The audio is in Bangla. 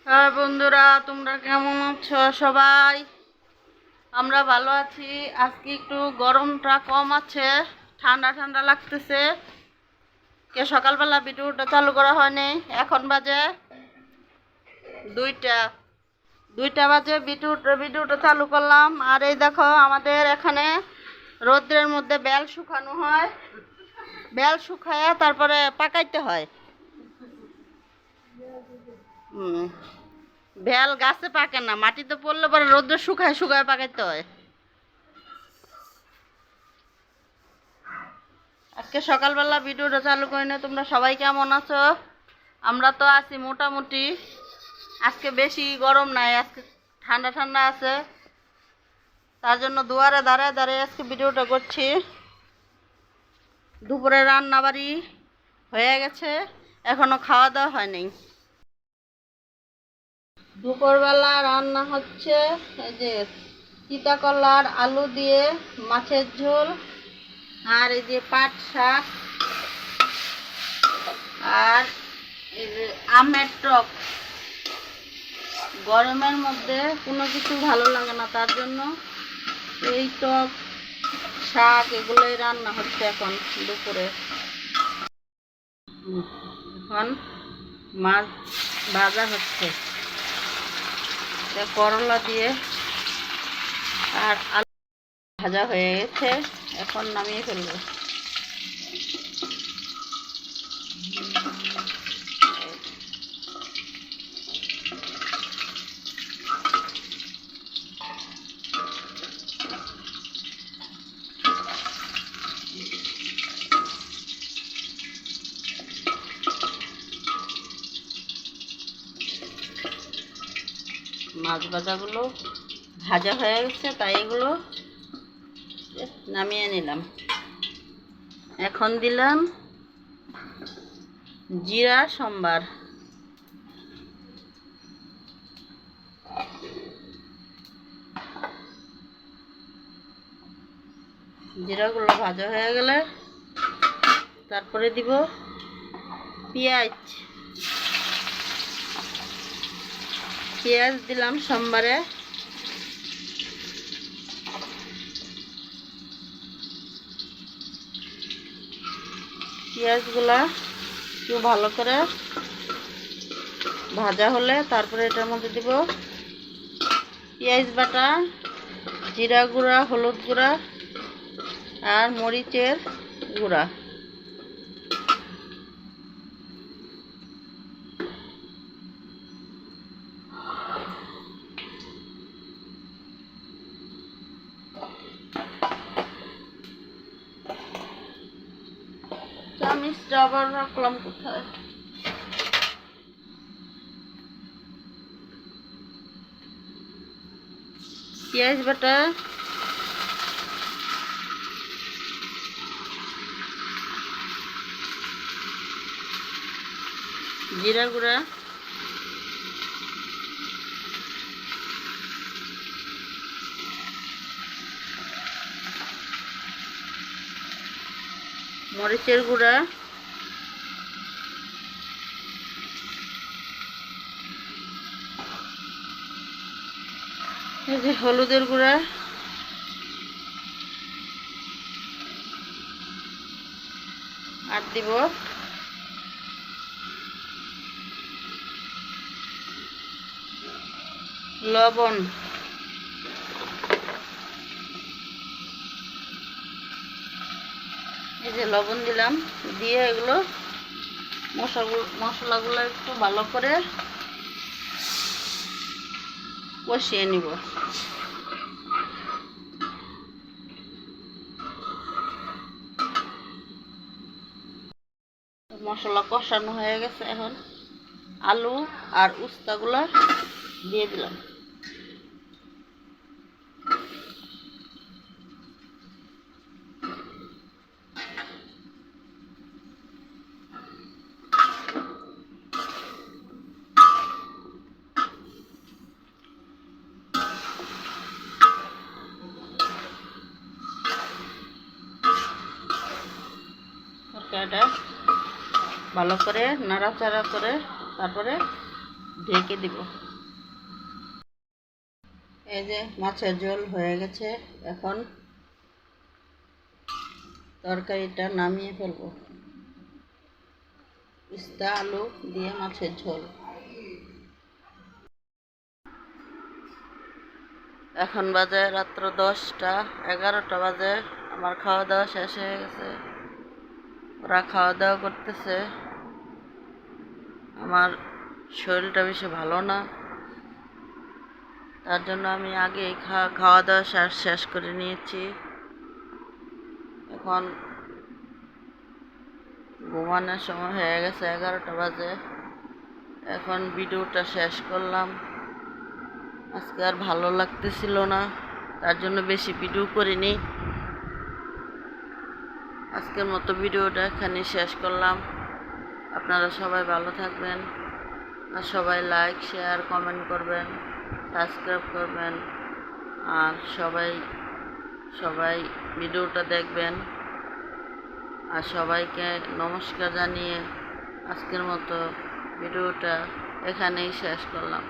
হ্যাঁ বন্ধুরা, তোমরা কেমন আছো সবাই? আমরা ভালো আছি। আজকে একটু গরমটা কম আছে, ঠান্ডা ঠান্ডা লাগতেছে। সকালবেলা ভিডিওটা চালু করা হয়নি। এখন বাজে দুইটা দুইটা বাজে ভিডিওটা চালু করলাম। আর এই দেখো, আমাদের এখানে রৌদ্রের মধ্যে বেল শুকানো হয়। বেল শুকায় তারপরে পাকাইতে হয়। বেল গাছে পাকে না, মাটিতে পড়লে পরে রোদ্রে শুকায় শুকায় পাকাইতে হয়। আজকে সকালবেলা ভিডিওটা চালু করি না। তোমরা সবাই কেমন আছো? আমরা তো আছি মোটামুটি। আজকে বেশি গরম নাই, আজকে ঠান্ডা ঠান্ডা আছে। তার জন্য দুয়ারে দাঁড়ায় দাঁড়ায় আজকে ভিডিওটা করছি। দুপুরে রান্না বাড়ি হয়ে গেছে, এখনো খাওয়া দাওয়া হয়নি। দুপুরবেলা রান্না হচ্ছে এই যে তিতা কলার আলু দিয়ে মাছের ঝোল, আর এই যে পাট শাক, আর এই যে আমের টক। গরমের মধ্যে কোনো কিছু ভালো লাগে না, তার জন্য এই টক শাক এগুলোই রান্না হচ্ছে এখন দুপুরে। এখন মাছ ভাজা হচ্ছে করলা দিয়ে, আর আলু ভাজা হয়ে গেছে, এখন নামিয়ে ফেলবো। মাছ ভাজাগুলো ভাজা হয়ে গেছে, তাই এগুলো নামিয়ে নিলাম। এখন দিলাম জিরা সম্বার। জিরাগুলো ভাজা হয়ে গেলে তারপরে দিব পেঁয়াজ। পেঁয়াজ দিলাম সম্বারে। পেঁয়াজগুলা একটু ভালো করে ভাজা হলে তারপরে এটার মধ্যে দিব পেঁয়াজ বাটা, জিরা গুঁড়া, হলুদ গুঁড়া আর মরিচের গুঁড়া। চামচটা আবার রাখলাম কোথায়? পেঁয়াজ বাটা, জিরা গুঁড়া, মরিচের গুঁড়া, এই যে হলুদের গুঁড়া, আর দিব লবণ। এই যে লবণ দিলাম, দিয়ে এগুলো মশলাগুলো একটু ভালো করে কষিয়ে নিব। মশলা কষানো হয়ে গেছে, এখন আলু আর উস্তাগুলো দিয়ে দিলাম। তরকারিটা ভালো করে নাড়াচাড়া করে তারপরে ঢেকে দিব। এই যে মাছের ঝোল হয়ে গেছে, এখন তরকারিটা নামিয়ে ফেলবো। পিস্তা আলু দিয়ে মাছের ঝোল। এখন বাজে রাত্র 10টা, 11টা বাজে। আমার খাওয়া দাওয়া শেষ হয়ে গেছে, ওরা খাওয়া দাওয়া করতেছে। আমার শরীরটা বেশি ভালো না, তার জন্য আমি আগেই খাওয়া দাওয়া শেষ করে নিয়েছি। এখন ঘুমানোর সময় হয়ে গেছে, 11টা বাজে। এখন ভিডিওটা শেষ করলাম। আজকে আর ভালো লাগতেছিল না, তার জন্য বেশি ভিডিও করিনি। আজকের মতো ভিডিওটা এখানে শেষ করলাম। আপনারা সবাই ভালো থাকবেন, আর সবাই লাইক শেয়ার কমেন্ট করবেন, সাবস্ক্রাইব করবেন, আর সবাই ভিডিওটা দেখবেন। আর সবাইকে নমস্কার জানিয়ে আজকের মতো ভিডিওটা এখানেই শেষ করলাম।